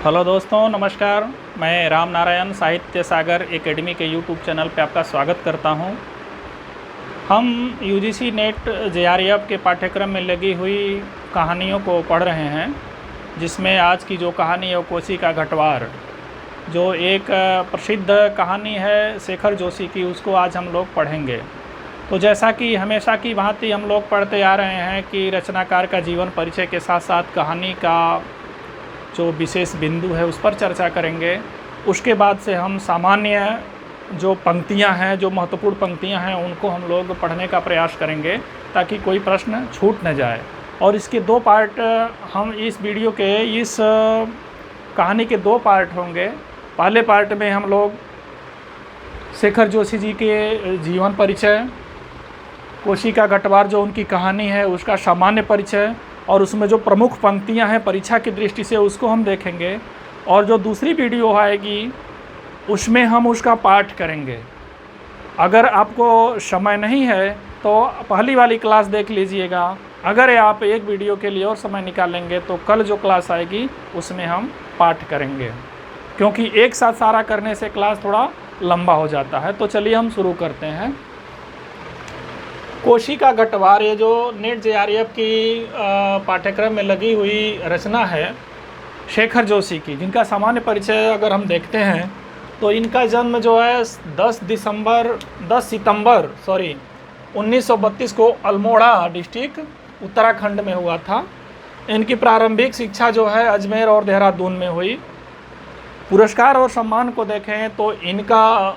Hello दोस्तों, नमस्कार। मैं राम नारायण साहित्य सागर एकेडमी के यूट्यूब चैनल पे आपका स्वागत करता हूं। हम यूजीसी नेट जेआरएफ के पाठ्यक्रम में लगी हुई कहानियों को पढ़ रहे हैं, जिसमें आज की जो कहानी है वो कोसी का घटवार, जो एक प्रसिद्ध कहानी है शेखर जोशी की, उसको आज हम लोग पढ़ेंगे। तो जैसा कि हमेशा की भांति हम लोग पढ़ते आ रहे हैं कि रचनाकार का जीवन परिचय के साथ साथ कहानी का जो विशेष बिंदु है उस पर चर्चा करेंगे। उसके बाद से हम सामान्य जो पंक्तियां हैं, जो महत्वपूर्ण पंक्तियां हैं, उनको हम लोग पढ़ने का प्रयास करेंगे ताकि कोई प्रश्न छूट न जाए। और इसके दो पार्ट, हम इस वीडियो के इस कहानी के दो पार्ट होंगे। पहले पार्ट में हम लोग शेखर जोशी जी के जीवन परिचय, कोसी का घटवार जो उनकी कहानी है उसका सामान्य परिचय, और उसमें जो प्रमुख पंक्तियां हैं परीक्षा की दृष्टि से उसको हम देखेंगे। और जो दूसरी वीडियो आएगी उसमें हम उसका पाठ करेंगे। अगर आपको समय नहीं है तो पहली वाली क्लास देख लीजिएगा। अगर आप एक वीडियो के लिए और समय निकालेंगे तो कल जो क्लास आएगी उसमें हम पाठ करेंगे, क्योंकि एक साथ सारा करने से क्लास थोड़ा लंबा हो जाता है। तो चलिए हम शुरू करते हैं। कोसी का घटवार, ये जो नेट जेआरएफ की पाठ्यक्रम में लगी हुई रचना है शेखर जोशी की, जिनका सामान्य परिचय अगर हम देखते हैं तो इनका जन्म जो है 10 सितंबर 1932 को अल्मोड़ा डिस्ट्रिक्ट उत्तराखंड में हुआ था। इनकी प्रारंभिक शिक्षा जो है अजमेर और देहरादून में हुई। पुरस्कार और सम्मान को देखें तो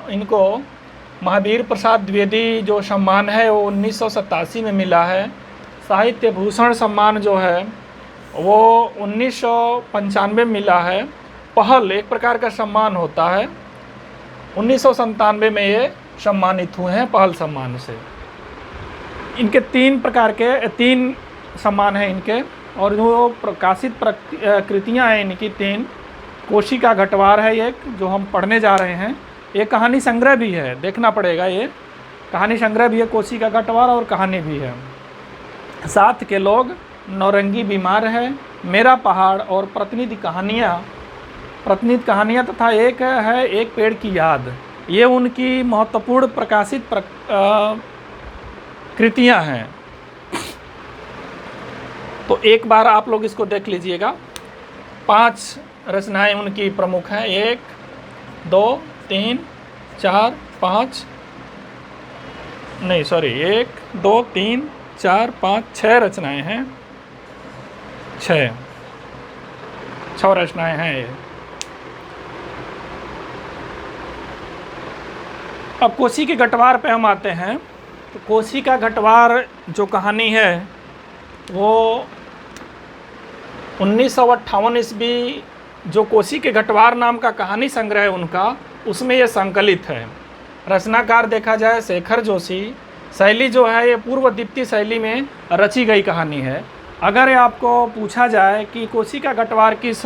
इनको महावीर प्रसाद द्विवेदी जो सम्मान है वो 1987 में मिला है। साहित्य भूषण सम्मान जो है वो 1995 में मिला है। पहल एक प्रकार का सम्मान होता है, 1997 में ये सम्मानित हुए हैं पहल सम्मान से। इनके तीन सम्मान हैं इनके, और जो प्रकाशित कृतियाँ हैं इनकी 3। कोसी का घटवार है एक, जो हम पढ़ने जा रहे हैं। ये कहानी संग्रह भी है, देखना पड़ेगा। ये कहानी संग्रह भी है, कोसी का घटवार, और कहानी भी है। साथ के लोग, नौरंगी बीमार है, मेरा पहाड़, और प्रतिनिधि कहानियाँ तथा एक है एक पेड़ की याद। ये उनकी महत्वपूर्ण प्रकाशित कृतियाँ हैं। तो एक बार आप लोग इसको देख लीजिएगा। 5 रचनाएं उनकी प्रमुख हैं। 1 2 3 4 5 1 2 3 4 5 6 रचनाएं हैं। 6 रचनाएं हैं ये। अब कोसी के घटवार पे हम आते हैं। तो कोसी का घटवार जो कहानी है वो 1958 ईस्वी जो कोसी के घटवार नाम का कहानी संग्रह है उनका, उसमें ये संकलित है। रचनाकार देखा जाए शेखर जोशी, शैली जो है ये पूर्व दीप्ति शैली में रची गई कहानी है। अगर आपको पूछा जाए कि कोसी का घटवार किस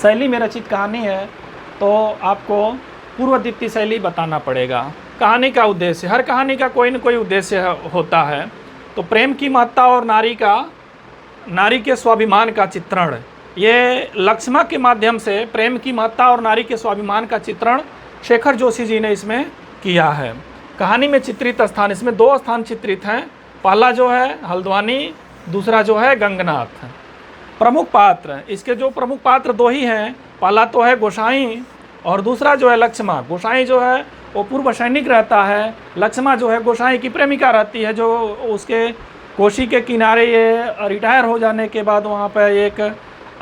शैली में रचित कहानी है तो आपको पूर्व दीप्ति शैली बताना पड़ेगा। कहानी का उद्देश्य, हर कहानी का कोई न कोई उद्देश्य होता है। तो प्रेम की महत्ता और नारी के स्वाभिमान का चित्रण, ये लक्ष्मा के माध्यम से प्रेम की महत्ता और नारी के स्वाभिमान का चित्रण शेखर जोशी जी ने इसमें किया है। कहानी में चित्रित स्थान, इसमें 2 स्थान चित्रित हैं। पहला जो है हल्द्वानी, दूसरा जो है गंगनाथ। प्रमुख पात्र, इसके जो प्रमुख पात्र 2 ही हैं। पहला तो है गोसाई और दूसरा जो है लक्ष्मा। गोसाई जो है वो पूर्व सैनिक रहता है, लक्ष्मा जो है गोसाई की प्रेमिका रहती है, जो उसके कोसी के किनारे ये रिटायर हो जाने के बाद वहाँ पर एक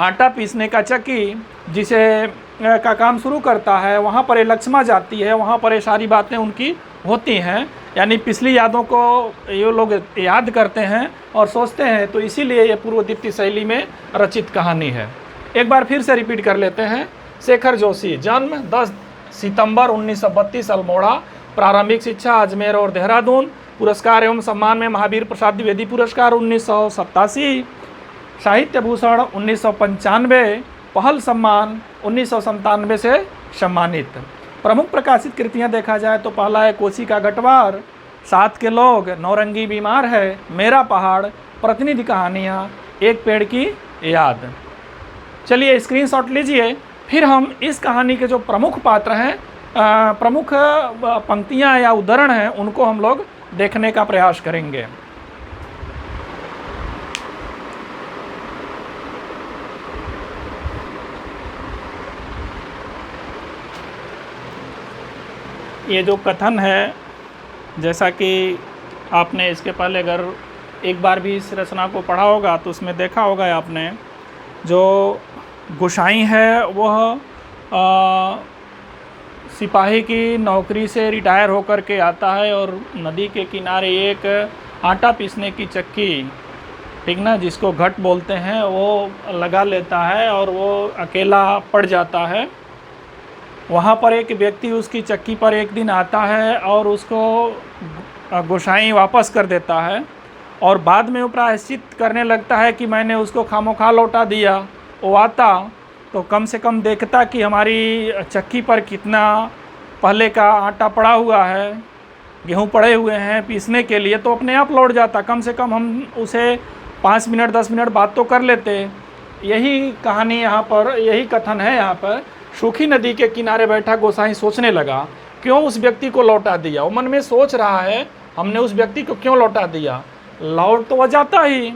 आटा पीसने का चक्की जिसे का काम शुरू करता है, वहाँ पर ये लक्ष्मा जाती है। वहाँ पर ये सारी बातें उनकी होती हैं, यानी पिछली यादों को ये लोग याद करते हैं और सोचते हैं। तो इसीलिए ये पूर्व दीप्ति शैली में रचित कहानी है। एक बार फिर से रिपीट कर लेते हैं। शेखर जोशी, जन्म 10 सितंबर 1932 अल्मोड़ा, प्रारंभिक शिक्षा अजमेर और देहरादून। पुरस्कार एवं सम्मान में महावीर प्रसाद द्विवेदी पुरस्कार 1987, साहित्य भूषण 1995, पहल सम्मान 1997 से सम्मानित। प्रमुख प्रकाशित कृतियाँ देखा जाए तो पहला है कोसी का घटवार, साथ के लोग, नौरंगी बीमार है, मेरा पहाड़, प्रतिनिधि कहानियाँ, एक पेड़ की याद। चलिए स्क्रीनशॉट लीजिए, फिर हम इस कहानी के जो प्रमुख पात्र हैं, प्रमुख पंक्तियां या उदाहरण हैं, उनको हम लोग देखने का प्रयास करेंगे। ये जो कथन है, जैसा कि आपने इसके पहले अगर एक बार भी इस रचना को पढ़ा होगा तो उसमें देखा होगा आपने, जो गोसाई है वह सिपाही की नौकरी से रिटायर होकर के आता है और नदी के किनारे एक आटा पीसने की चक्की, ठीक ना, जिसको घट बोलते हैं, वो लगा लेता है और वो अकेला पड़ जाता है। वहाँ पर एक व्यक्ति उसकी चक्की पर एक दिन आता है और उसको गोसाई वापस कर देता है और बाद में वो प्रायश्चित करने लगता है कि मैंने उसको खामोखा लौटा दिया। वो आता तो कम से कम देखता कि हमारी चक्की पर कितना पहले का आटा पड़ा हुआ है, गेहूँ पड़े हुए हैं पीसने के लिए, तो अपने आप लौट जाता। कम से कम हम उसे 5 मिनट 10 मिनट बात तो कर लेते। यही कहानी यहाँ पर, यही कथन है यहाँ पर। सूखी नदी के किनारे बैठा गोसाई सोचने लगा, क्यों उस व्यक्ति को लौटा दिया। वो मन में सोच रहा है, हमने उस व्यक्ति को क्यों लौटा दिया। लौट तो वह जाता ही।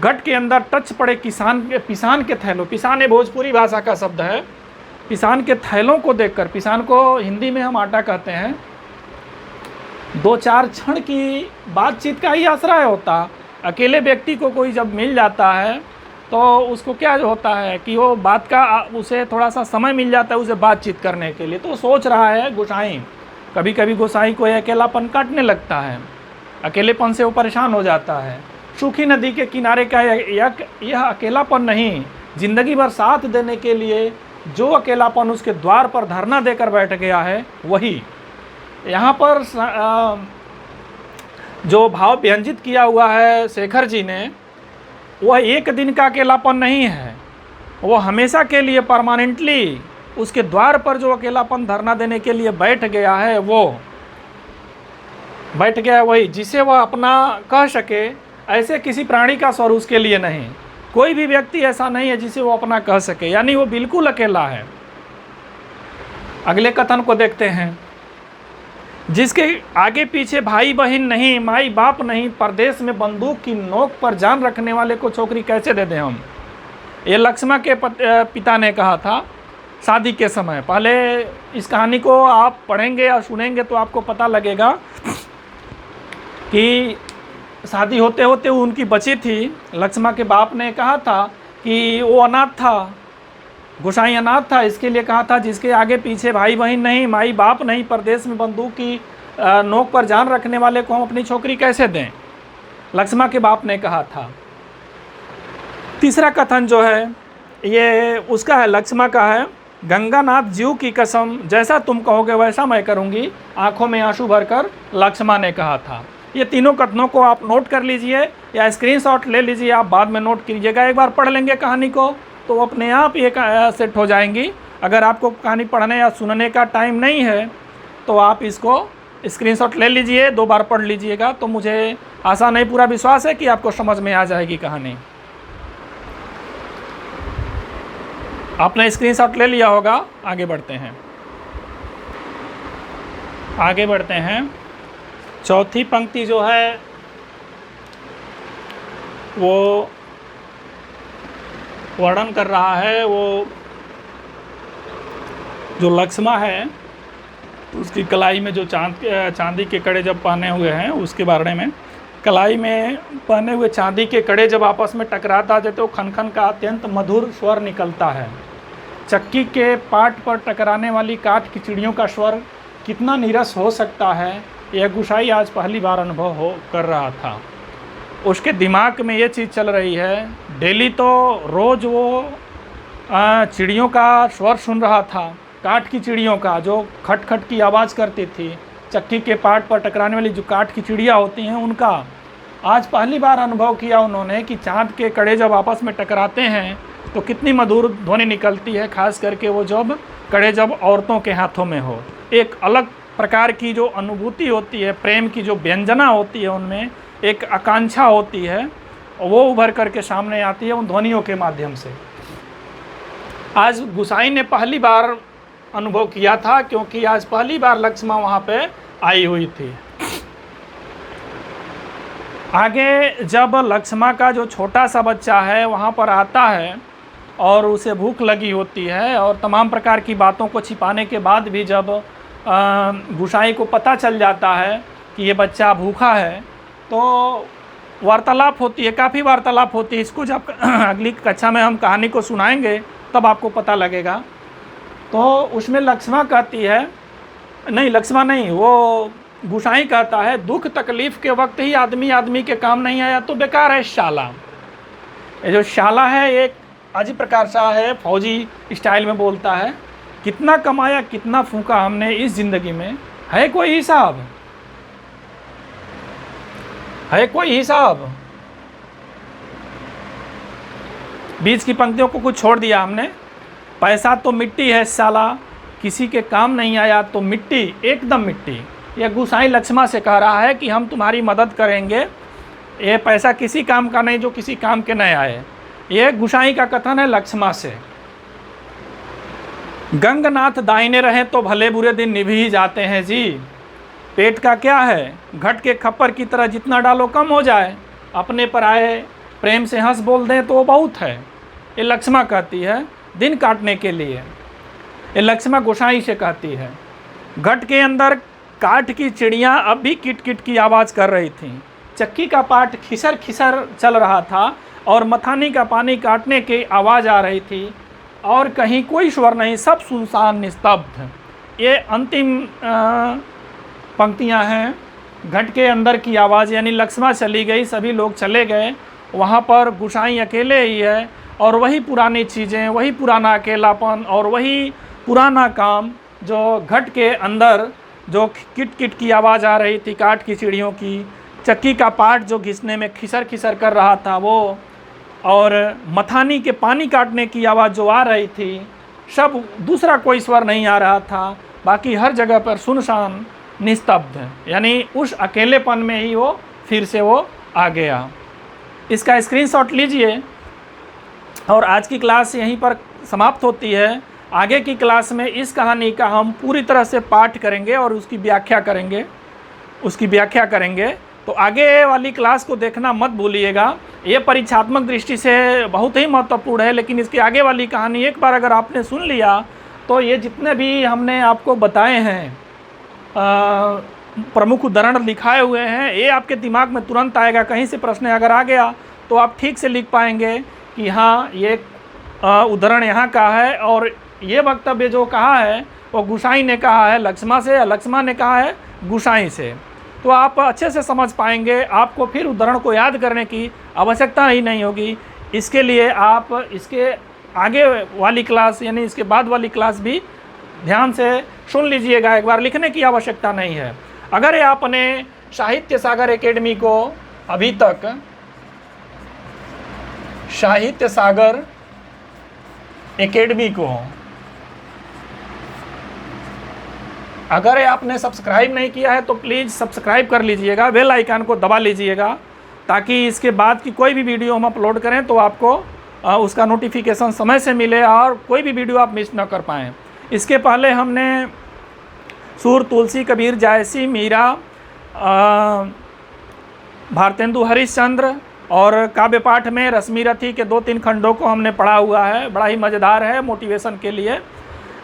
घट के अंदर टच पड़े पिसान के थैलों, पिसान ये भोजपुरी भाषा का शब्द है, पिसान के थैलों को देखकर, पिसान को हिंदी में हम आटा कहते हैं, 2-4 क्षण की बातचीत का ही आश्रय होता। अकेले व्यक्ति को कोई जब मिल जाता है तो उसको क्या होता है कि वो बात का, उसे थोड़ा सा समय मिल जाता है उसे बातचीत करने के लिए। तो सोच रहा है गोसाई, कभी कभी गोसाई को अकेलापन काटने लगता है, अकेलेपन से वो परेशान हो जाता है। सूखी नदी के किनारे का यह अकेलापन नहीं, जिंदगी भर साथ देने के लिए जो अकेलापन उसके द्वार पर धरना देकर बैठ गया है, वही यहाँ पर जो भाव व्यंजित किया हुआ है शेखर जी ने, वह एक दिन का अकेलापन नहीं है, वो हमेशा के लिए परमानेंटली उसके द्वार पर जो अकेलापन धरना देने के लिए बैठ गया है, वो बैठ गया है वही जिसे वह अपना कह सके। ऐसे किसी प्राणी का स्वर उसके लिए नहीं, कोई भी व्यक्ति ऐसा नहीं है जिसे वो अपना कह सके, यानी वो बिल्कुल अकेला है। अगले कथन को देखते हैं। जिसके आगे पीछे भाई बहन नहीं, माई बाप नहीं, परदेश में बंदूक की नोक पर जान रखने वाले को छोकरी कैसे दे दें हम। ये लक्ष्मण के पिता ने कहा था शादी के समय। पहले इस कहानी को आप पढ़ेंगे या सुनेंगे तो आपको पता लगेगा कि शादी होते होते उनकी बची थी। लक्ष्मण के बाप ने कहा था कि वो अनाथ था, गोसाई अनाथ था, इसके लिए कहा था जिसके आगे पीछे भाई बहन नहीं, माई बाप नहीं, परदेश में बंदूक की नोक पर जान रखने वाले को हम अपनी छोकरी कैसे दें, लक्ष्मण के बाप ने कहा था। तीसरा कथन जो है ये उसका है, लक्ष्मण का है। गंगानाथ जीव की कसम, जैसा तुम कहोगे वैसा मैं करूंगी, आंखों में आंसू भरकर लक्ष्मण ने कहा था। ये तीनों कथनों को आप नोट कर लीजिए या स्क्रीनशॉट ले लीजिए, आप बाद में नोट कीजिएगा। एक बार पढ़ लेंगे कहानी को तो अपने आप ये सेट हो जाएंगी। अगर आपको कहानी पढ़ने या सुनने का टाइम नहीं है तो आप इसको स्क्रीनशॉट ले लीजिए, 2 बार पढ़ लीजिएगा, तो मुझे आशा नहीं पूरा विश्वास है कि आपको समझ में आ जाएगी कहानी। आपने स्क्रीनशॉट ले लिया होगा। आगे बढ़ते हैं। चौथी पंक्ति जो है वो वर्णन कर रहा है, वो जो लक्ष्मण है उसकी कलाई में जो चांदी के कड़े जब पहने हुए हैं उसके बारे में। कलाई में पहने हुए चांदी के कड़े जब आपस में टकराता है तो खन खन का अत्यंत मधुर स्वर निकलता है। चक्की के पाट पर टकराने वाली काठ की चिड़ियों का स्वर कितना नीरस हो सकता है, यह गोसाई आज पहली बार अनुभव कर रहा था। उसके दिमाग में ये चीज़ चल रही है, डेली तो रोज़ वो चिड़ियों का स्वर सुन रहा था, काठ की चिड़ियों का जो खट खट की आवाज़ करती थी, चक्की के पाट पर टकराने वाली जो काठ की चिड़िया होती हैं उनका आज पहली बार अनुभव किया उन्होंने कि चाँद के कड़े जब आपस में टकराते हैं तो कितनी मधुर ध्वनि निकलती है, खास करके वो जब कड़े जब औरतों के हाथों में हो। एक अलग प्रकार की जो अनुभूति होती है, प्रेम की जो व्यंजना होती है, उनमें एक आकांक्षा होती है, वो उभर करके सामने आती है उन ध्वनियों के माध्यम से। आज गुसाई ने पहली बार अनुभव किया था, क्योंकि आज पहली बार लक्ष्मा वहाँ पे आई हुई थी। आगे जब लक्ष्मा का जो छोटा सा बच्चा है वहाँ पर आता है और उसे भूख लगी होती है, और तमाम प्रकार की बातों को छिपाने के बाद भी जब गुसाई को पता चल जाता है कि ये बच्चा भूखा है, तो वार्तालाप होती है, काफ़ी वार्तालाप होती है। इसको जब अगली कक्षा में हम कहानी को सुनाएंगे तब आपको पता लगेगा। तो उसमें लक्ष्मा कहती है, नहीं लक्ष्मा नहीं, वो गुसाई कहता है, दुख तकलीफ़ के वक्त ही आदमी के काम नहीं आया तो बेकार है शाला। ये जो शाला है एक अजीब प्रकार सा है, फौजी स्टाइल में बोलता है। कितना कमाया कितना फूंका हमने इस ज़िंदगी में, है कोई हिसाब? है कोई हिसाब? बीच की पंक्तियों को कुछ छोड़ दिया हमने। पैसा तो मिट्टी है साला, किसी के काम नहीं आया तो मिट्टी, एकदम मिट्टी। यह गुसाई लक्ष्मा से कह रहा है कि हम तुम्हारी मदद करेंगे, ये पैसा किसी काम का नहीं जो किसी काम के नहीं आए। यह गुसाई का कथन है लक्ष्मा से। गंगनाथ दाहिने रहें तो भले बुरे दिन निभ ही जाते हैं जी। पेट का क्या है, घट के खप्पर की तरह जितना डालो कम हो जाए। अपने पर आए प्रेम से हंस बोल दें तो बहुत है। ये लक्ष्मा कहती है दिन काटने के लिए। ये लक्ष्मा गोसाई से कहती है। घट के अंदर काठ की चिड़ियाँ अब भी किट किट की आवाज़ कर रही थीं। चक्की का पाट खिसर खिसर चल रहा था और मथानी का पानी काटने की आवाज़ आ रही थी, और कहीं कोई स्वर नहीं, सब सुनसान निस्तब्ध। ये अंतिम पंक्तियाँ हैं। घट के अंदर की आवाज़, यानी लक्ष्मा चली गई, सभी लोग चले गए, वहाँ पर गुसाई अकेले ही है, और वही पुरानी चीज़ें, वही पुराना अकेलापन और वही पुराना काम जो घट के अंदर जो किट किट की आवाज़ आ रही थी, काठ की चिड़ियों की, चक्की का पाट जो घिसने में खिसर खिसर कर रहा था वो, और मथानी के पानी काटने की आवाज़ जो आ रही थी, सब दूसरा कोई स्वर नहीं आ रहा था। बाकी हर जगह पर सुनसान निस्तब्ध, यानी उस अकेलेपन में ही वो फिर से वो आ गया। इसका स्क्रीनशॉट लीजिए, और आज की क्लास यहीं पर समाप्त होती है। आगे की क्लास में इस कहानी का हम पूरी तरह से पाठ करेंगे और उसकी व्याख्या करेंगे। तो आगे वाली क्लास को देखना मत भूलिएगा। ये परीक्षात्मक दृष्टि से बहुत ही महत्वपूर्ण है, लेकिन इसकी आगे वाली कहानी एक बार अगर आपने सुन लिया तो ये जितने भी हमने आपको बताए हैं प्रमुख उदाहरण लिखाए हुए हैं, ये आपके दिमाग में तुरंत आएगा। कहीं से प्रश्न अगर आ गया तो आप ठीक से लिख पाएंगे कि हाँ ये उदाहरण यहाँ का है, और ये वक्तव्य जो कहा है वो गुसाई ने कहा है लक्ष्मा से, या लक्ष्मा ने कहा है गुसाई से। तो आप अच्छे से समझ पाएंगे। आपको फिर उदाहरण को याद करने की आवश्यकता ही नहीं होगी। इसके लिए आप इसके आगे वाली क्लास, यानी इसके बाद वाली क्लास भी ध्यान से सुन लीजिएगा। एक बार लिखने की आवश्यकता नहीं है। अगर आपने साहित्य सागर एकेडमी को अभी तक साहित्य सागर एकेडमी को अगर आपने सब्सक्राइब नहीं किया है तो प्लीज़ सब्सक्राइब कर लीजिएगा, बेल आइकन को दबा लीजिएगा, ताकि इसके बाद की कोई भी वीडियो हम अपलोड करें तो आपको उसका नोटिफिकेशन समय से मिले और कोई भी वीडियो आप मिस ना कर पाएँ। इसके पहले हमने सूर, तुलसी, कबीर, जायसी, मीरा, भारतेंदु हरिश्चंद्र और काव्य पाठ में रश्मि रथी के 2-3 खंडों को हमने पढ़ा हुआ है। बड़ा ही मज़ेदार है मोटिवेशन के लिए।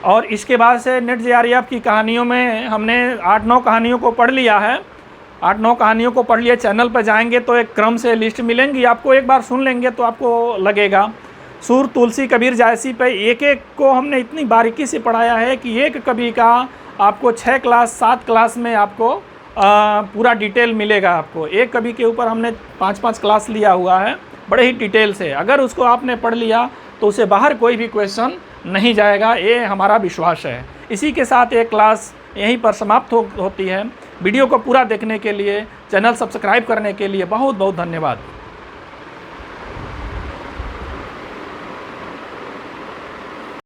और इसके बाद से नेट जेआरएफ की कहानियों में हमने 8-9 कहानियों को पढ़ लिया है। 8-9 कहानियों को पढ़ लिया। चैनल पर जाएंगे तो एक क्रम से लिस्ट मिलेंगी आपको, एक बार सुन लेंगे तो आपको लगेगा। सूर, तुलसी, कबीर, जायसी पे एक एक को हमने इतनी बारीकी से पढ़ाया है कि एक कवि का आपको 6 क्लास 7 क्लास में आपको पूरा डिटेल मिलेगा। आपको एक कवि के ऊपर हमने 5-5 क्लास लिया हुआ है बड़े ही डिटेल से। अगर उसको आपने पढ़ लिया तो उसे बाहर कोई भी क्वेश्चन नहीं जाएगा, ये हमारा विश्वास है। इसी के साथ ये क्लास यहीं पर समाप्त होती है। वीडियो को पूरा देखने के लिए, चैनल सब्सक्राइब करने के लिए बहुत बहुत धन्यवाद।